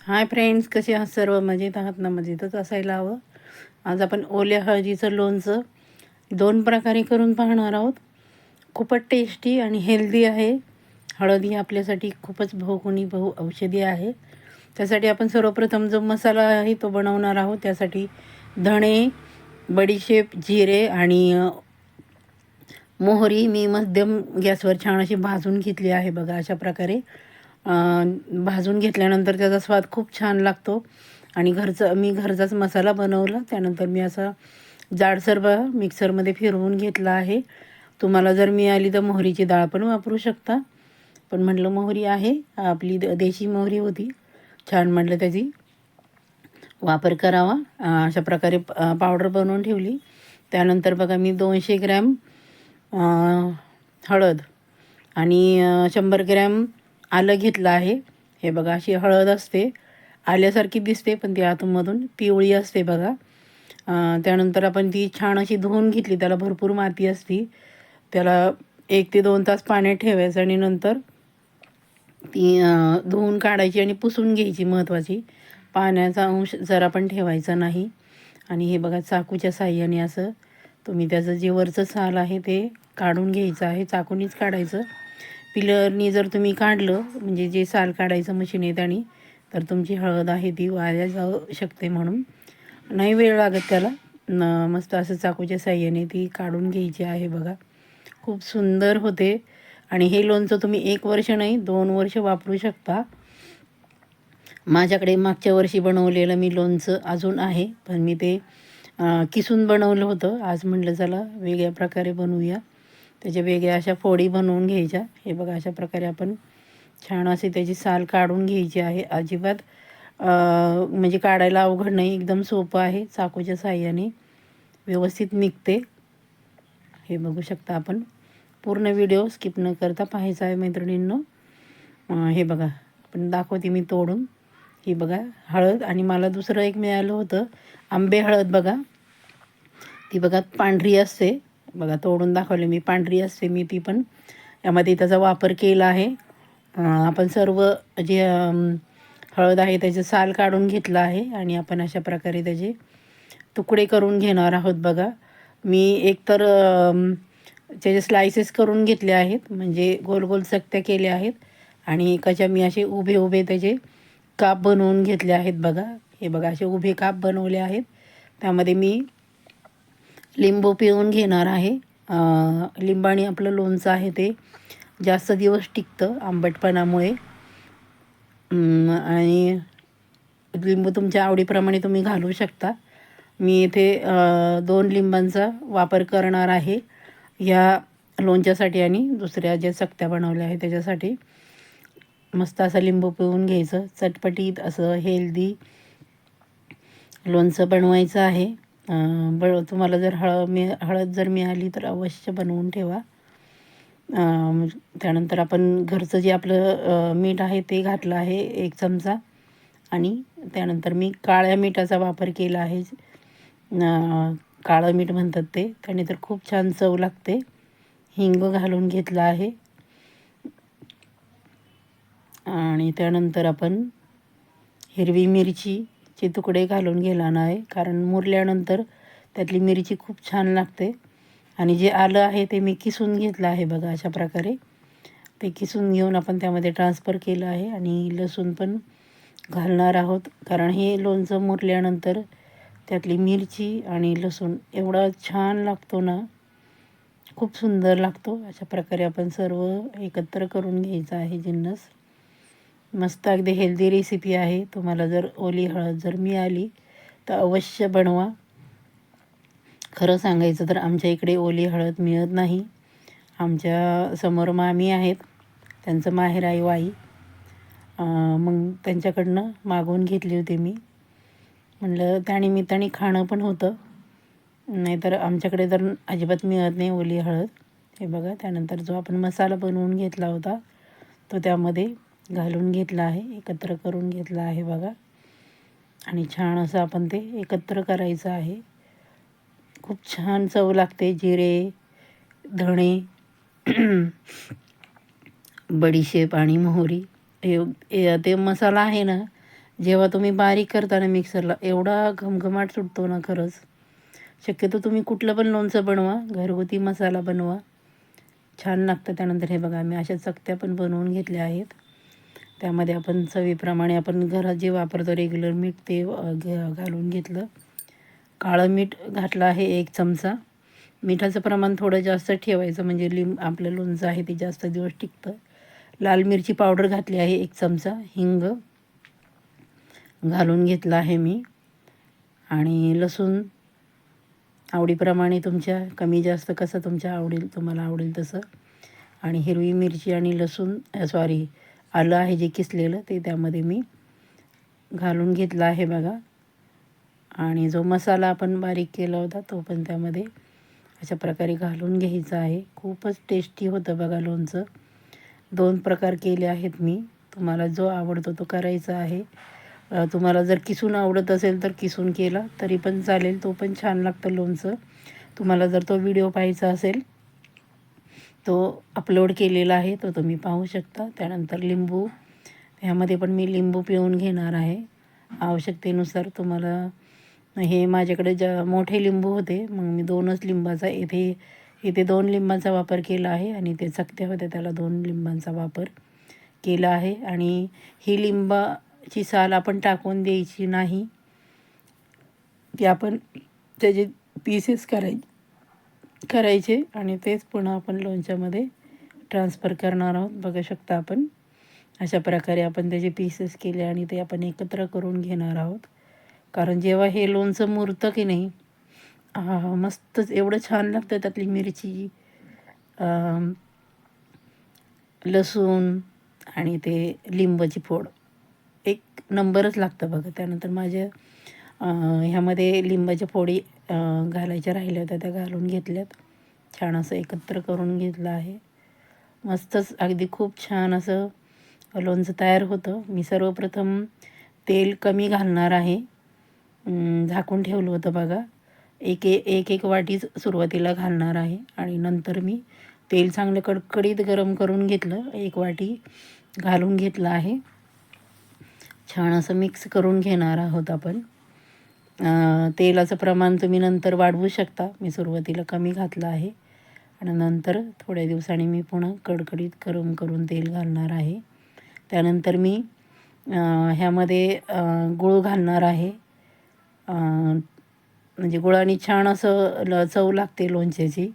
Hi friends, कसे आहात? सर्व मजेत आहात ना? मजेतच असायला हवं. आज आपण ओल्या हळदीचं लोणचं 2 प्रकारे करून पाहणार आहोत. खूपच टेस्टी आणि हेल्दी आहे. हळद ही आपल्यासाठी खूपच बहु औषधी आहे. त्यासाठी आपण सर्वप्रथम जो मसाला आहे तो बनवणार आहोत. त्यासाठी धणे, बडीशेप, जिरे आणि मोहरी मी मध्यम गॅसवर छान अशी भाजून घेतली आहे बघा. अशा प्रकारे भाजून घेतल्यानंतर त्याचा स्वाद खूप छान लागतो आणि मी घरचाच मसाला बनवला. त्यानंतर मी असा जाडसर मिक्सरमध्ये फिरवून घेतला आहे. तुम्हाला जर मिळाली तर मोहरीची डाळ पण वापरू शकता, पण म्हटलं मोहरी आहे, आपली देशी मोहरी होती, छान म्हटलं त्याची वापर करावा. अशा प्रकारे पावडर बनवून ठेवली. त्यानंतर बघा मी 200 ग्रॅम हळद आणि 100 ग्रॅम आलं घेतलं आहे. हे बघा, अशी हळद असते, आल्यासारखी दिसते पण ती आतमधून पिवळी असते बघा. त्यानंतर आपण ती छान अशी धुवून घेतली. त्याला भरपूर माती असते. त्याला 1 ते 2 तास पाण्यात ठेवायचं आणि नंतर ती धुवून काढायची आणि पुसून घ्यायची. महत्त्वाची, पाण्याचा अंश जरा पण ठेवायचा नाही. आणि हे बघा, चाकूच्या साहाय्याने असं तुम्ही त्याचं जे वरचं साल आहे ते काढून घ्यायचं आहे. चाकूनीच काढायचं. पिलरनी जर तुम्ही काढलं, म्हणजे जे साल काढायचं मशीन आहे त्याने, तर तुमची हळद आहे ती वाया जाऊ शकते. म्हणून नाही वेळ लागत त्याला. मस्त असं चाकूच्या साहाय्याने ती काढून घ्यायची आहे बघा. खूप सुंदर होते आणि हे लोणचं तुम्ही 1 वर्ष नाही 2 वर्ष वापरू शकता. माझ्याकडे मागच्या वर्षी बनवलेलं मी लोणचं अजून आहे, पण मी ते किसून बनवलं होतं. आज म्हटलं चला वेगळ्या प्रकारे बनवूया. त्याच्या वेगळ्या अशा फोडी बनवून घ्यायच्या. हे बघा, अशा प्रकारे आपण छान असे त्याची साल काढून घ्यायची आहे. अजिबात म्हणजे काढायला अवघड नाही, एकदम सोपं आहे. चाकूच्या साहाय्याने व्यवस्थित निघते. हे बघू शकता आपण. पूर्ण व्हिडिओ स्किप न करता पाहायचा आहे मैत्रिणींनो. हे बघा, आपण दाखवते मी तोडून. ही बघा हळद. आणि मला दुसरं एक मिळालं होतं, आंबे हळद बघा. ती बघा पांढरी असते बघा, तोडून दाखवले मी, पांढरी असते. मी ती पण यामध्ये त्याचा वापर केला आहे. आपण सर्व जे हळद आहे त्याचे साल काढून घेतलं आहे आणि आपण अशा प्रकारे त्याचे तुकडे करून घेणार आहोत बघा. मी एकतर त्याचे स्लायसेस करून घेतले आहेत, म्हणजे गोल गोल चकत्या केल्या आहेत, आणि एकाच्या मी असे उभे उभे त्याचे काप बनवून घेतले आहेत बघा. हे बघा, असे उभे काप बनवले आहेत. त्यामध्ये मी लिंबू पिळून घेणार आहे. लिंबाने आपलं लोणचं आहे ते जास्त दिवस टिकतं आंबटपणामुळे. आणि लिंबू तुमच्या आवडीप्रमाणे तुम्ही घालू शकता. मी इथे 2 लिंबांचा वापर करणार आहे ह्या लोणच्यासाठी, आणि दुसऱ्या ज्या चकत्या बनवल्या आहेत त्याच्यासाठी. मस्त असं लिंबू पिळून घ्यायचं. चटपटीत असं हेल्दी लोणचं बनवायचं आहे. तुम्हाला जर हळद जर मिळाली तर अवश्य बनवून ठेवा. त्यानंतर आपण घरचं जे आपलं मीठ आहे ते घातलं आहे 1 चमचा, आणि त्यानंतर मी काळ्या मिठाचा वापर केला आहे. काळं मीठ म्हणतात ते, त्याने तर खूप छान चव लागते. हिंग घालून घेतला आहे. आणि त्यानंतर आपण हिरवी मिरचीचे तुकडे घालून घेणार आहे, कारण मुरल्यानंतर त्यातली मिरची खूप छान लागते. आणि जे आलं आहे ते मी किसून घेतलं आहे बघा. अशा प्रकारे ते किसून घेऊन आपण त्यामध्ये ट्रान्सफर केलं आहे. आणि लसूण पण घालणार आहोत, कारण हे लोणचं मुरल्यानंतर त्यातली मिरची आणि लसूण एवढा छान लागतो ना, खूप सुंदर लागतो. अशा प्रकारे आपण सर्व एकत्र करून घ्यायचं आहे जिन्नस. मस्त अगदी हेल्दी रेसिपी आहे. तुम्हाला जर ओली हळद जर मिळाली तर अवश्य बनवा. खरं सांगायचं तर आमच्या इकडे ओली हळद मिळत नाही. आमच्या समोर मामी आहेत, त्यांचं माहेर आहे वाई. मग त्यांच्याकडनं मागवून घेतली होती मी. म्हणलं त्यानिमित्ताने खाणं पण होतं, नाहीतर आमच्याकडे तर अजिबात मिळत नाही ओली हळद. हे बघा, त्यानंतर जो आपण मसाला बनवून घेतला होता तो त्यामध्ये घालून घेतला आहे, एकत्र करून घेतला आहे बघा. आणि छान असं आपण ते एकत्र करायचं आहे. खूप छान चव लागते. जिरे, धणे, बडीशेप आणि मोहरी, ते मसाला आहे ना, जेव्हा तुम्ही बारीक करता ना मिक्सरला, एवढा घमघमाट सुटतो ना खरंच. शक्यतो तुम्ही कुठलं पण लोणचं बनवा, घरगुती मसाला बनवा, छान लागतं. त्यानंतर हे बघा, मी अशा चकत्या पण बनवून घेतल्या आहेत. त्यामध्ये आपण चवीप्रमाणे आपण घरात जे वापरतो रेग्युलर मीठ ते घालून घेतलं. काळं मीठ घातलं आहे 1 चमचा. मिठाचं प्रमाण थोडं जास्त ठेवायचं, म्हणजे आपलं लोणचं आहे ते जास्त दिवस टिकतं. लाल मिरची पावडर घातली आहे 1 चमचा. हिंग घालून घेतला आहे मी. आणि लसूण आवडीप्रमाणे तुमच्या, कमी जास्त कसं तुम्हाला आवडेल तसं. आणि हिरवी मिरची आणि लसूण आलं आहे जे किसलेलं ते त्यामध्ये मी घालून घेतला आहे बघा. आणि जो मसाला आपण बारीक केला होता तो पण त्यामध्ये अशा प्रकारे घालून घ्यायचा आहे. खूपच टेस्टी होतं बघा लोणचं. 2 प्रकार केले आहेत मी. तुम्हाला जो आवडतो तो करायचा आहे. तुम्हाला जर किसून आवडत असेल तर किसून केला तरी पण चालेल, तो पण छान लागतं लोणचं. तुम्हाला जर तो व्हिडिओ पाहायचा असेल तो अपलोड केलेला आहे, तो तुम्ही पाहू शकता. त्यानंतर लिंबू, ह्यामध्ये पण मी लिंबू पिळून घेणार आहे आवश्यकतेनुसार. तुम्हाला हे माझ्याकडे मोठे लिंबू होते, मग मी 2च लिंबाचा इथे 2 लिंबाचा वापर केला आहे. आणि ते चकत्या होत्या त्याला 2 लिंबांचा वापर केला आहे. आणि ही लिंबाची साल आपण टाकून द्यायची नाही, ती आपण त्याचे पीसेस करायचे आणि तेच पुन्हा आपण लोणच्यामध्ये ट्रान्सफर करणार आहोत. बघू शकता आपण अशा प्रकारे आपण त्याचे पीसेस केले आणि ते आपण एकत्र करून घेणार आहोत. कारण जेव्हा हे लोणचं मुरतं की नाही, मस्तच एवढं छान लागतं. त्यातली मिरची, लसूण आणि ते लिंबाची फोड एक नंबरच लागतं बघा. त्यानंतर ह्यामध्ये लिंबाच्या फोडी घालायच्या राहिल्या होत्या, त्या घालून घेतल्यात. छान असं एकत्र करून घेतलं आहे. मस्तच अगदी खूप छान असं लोणचं तयार होतं. मी सर्वप्रथम तेल कमी घालणार आहे. झाकून ठेवलं होतं बघा. एक वाटीच सुरुवातीला घालणार आहे आणि नंतर मी तेल चांगलं कडकडीत गरम करून घेतलं. 1 वाटी घालून घेतलं आहे. छान असं मिक्स करून घेणार आहोत आपण. तेलाचं प्रमाण तुम्ही नंतर वाढवू शकता. मी सुरुवातीला कमी घातलं आहे आणि नंतर थोड्या दिवसांनी मी पुन्हा कडकडीत गरम करून तेल घालणार आहे. त्यानंतर मी ह्यामध्ये गूळ घालणार आहे. म्हणजे गुळाने छान असं चव लागते लोणच्याची.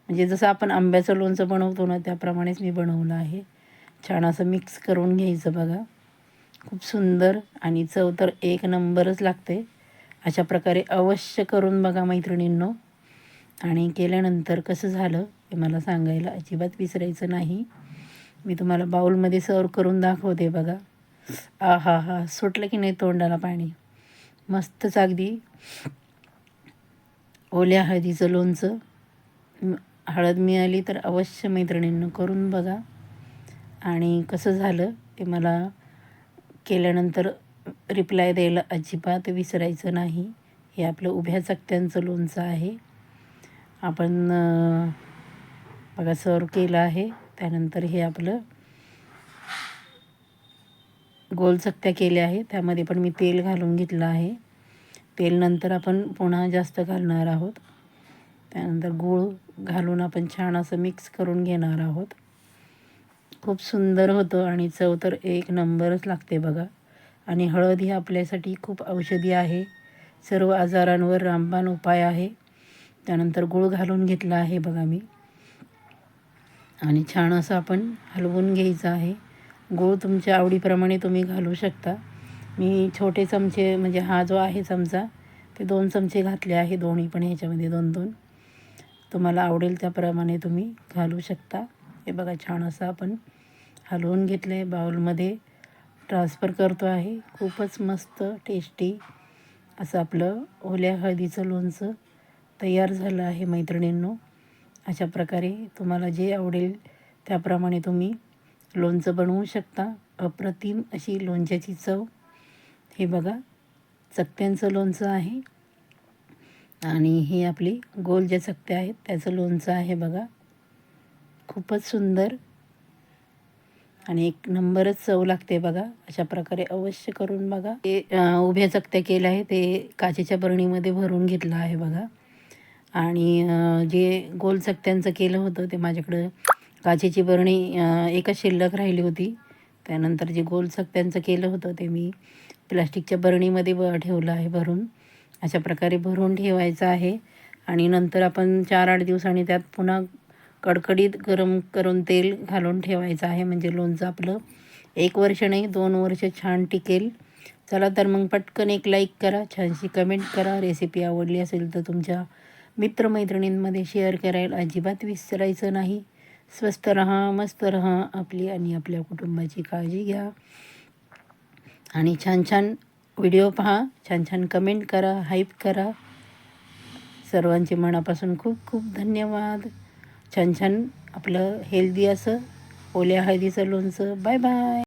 म्हणजे जसं आपण आंब्याचं लोणचं बनवतो ना, त्याप्रमाणेच मी बनवलं आहे. छान असं मिक्स करून घ्यायचं बघा. खूप सुंदर आणि चव तर 1 नंबरच लागते. अशा प्रकारे अवश्य करून बघा मैत्रिणींनो. आणि केल्यानंतर कसं झालं हे मला सांगायला अजिबात विसरायचं नाही. मी तुम्हाला बाउलमध्ये सर्व करून दाखवते बघा. आहा, सुटलं की नाही तोंडाला पाणी. मस्तच अगदी ओल्या हळदीचं लोणचं. हळद मिळाली तर अवश्य मैत्रिणींनो करून बघा. आणि कसं झालं ते मला केल्यानंतर रिप्लाय द्यायला अजिबात विसरायचं नाही. हे आपलं उभ्या चकत्यांचं लोणचं आहे. आपण बघा सर्व केलं आहे. त्यानंतर हे आपलं गोल चकत्या केल्या आहे. त्यामध्ये पण मी तेल घालून घेतलं आहे. तेल नंतर आपण पुन्हा जास्त घालणार आहोत. त्यानंतर गूळ घालून आपण छान असं मिक्स करून घेणार आहोत. खूप सुंदर होतं आणि चव तर 1 नंबरच लागते बघा. आणि हळद ही आपल्यासाठी खूप औषधी आहे. सर्व आजारांवर रामबाण उपाय आहे. त्यानंतर गूळ घालून घेतला आहे बघा मी. आणि छान असं आपण हलवून घ्यायचं आहे. गूळ तुमच्या आवडीप्रमाणे तुम्ही घालू शकता. मी छोटे चमचे, म्हणजे हा जो आहे चमचा, ते 2 चमचे घातले आहे. दोन्ही पण ह्याच्यामध्ये 2-2. तुम्हाला आवडेल त्याप्रमाणे तुम्ही घालू शकता. हे बघा छान असं आपण हलवून घेतलं आहे. बाउलमध्ये ट्रान्सफर करतो आहे. खूपच मस्त टेस्टी असं आपलं ओल्या हळदीचं लोणचं तयार झालं आहे मैत्रिणींनो. अशा प्रकारे तुम्हाला जे आवडेल त्याप्रमाणे तुम्ही लोणचं बनवू शकता. अप्रतिम अशी लोणच्याची चव. हे बघा चकत्यांचं लोणचं आहे आणि हे आपली गोल ज्या चकत्या आहेत त्याचं लोणचं आहे बघा. खूपच सुंदर आणि एक नंबरच चव लागते बघा. अशा प्रकारे अवश्य करून बघा. ते उभ्या चकत्या केल्या आहे ते काचेच्या बरणीमध्ये भरून घेतलं आहे बघा. आणि जे गोल चकत्यांचं केलं होतं ते माझ्याकडं काचेची बरणी एकच शिल्लक राहिली होती. त्यानंतर जे गोल चकत्यांचं केलं होतं ते मी प्लास्टिकच्या बरणीमध्ये ठेवलं आहे भरून. अशा प्रकारे भरून ठेवायचं आहे. आणि नंतर आपण 4-8 दिवसांनी त्यात पुन्हा कडकडीत गरम करून तेल घालून ठेवायचं आहे. म्हणजे लोणचं आपलं 1 वर्ष नाही 2 वर्ष छान टिकेल. चला तर मग पटकन एक लाईक करा, छानशी कमेंट करा. रेसिपी आवडली असेल तर तुमच्या मित्रमैत्रिणींमध्ये शेअर करायला अजिबात विसरायचं नाही. स्वस्त रहा, मस्त रहा, आपली आणि आपल्या कुटुंबाची काळजी घ्या. आणि छान छान व्हिडिओ पहा, छान छान कमेंट करा, हाईप करा. सर्वांचे मनापासून खूप खूप धन्यवाद. छान छान आपलं हेल्दी असं ओल्या हळदीचं लोणचं. Bye bye.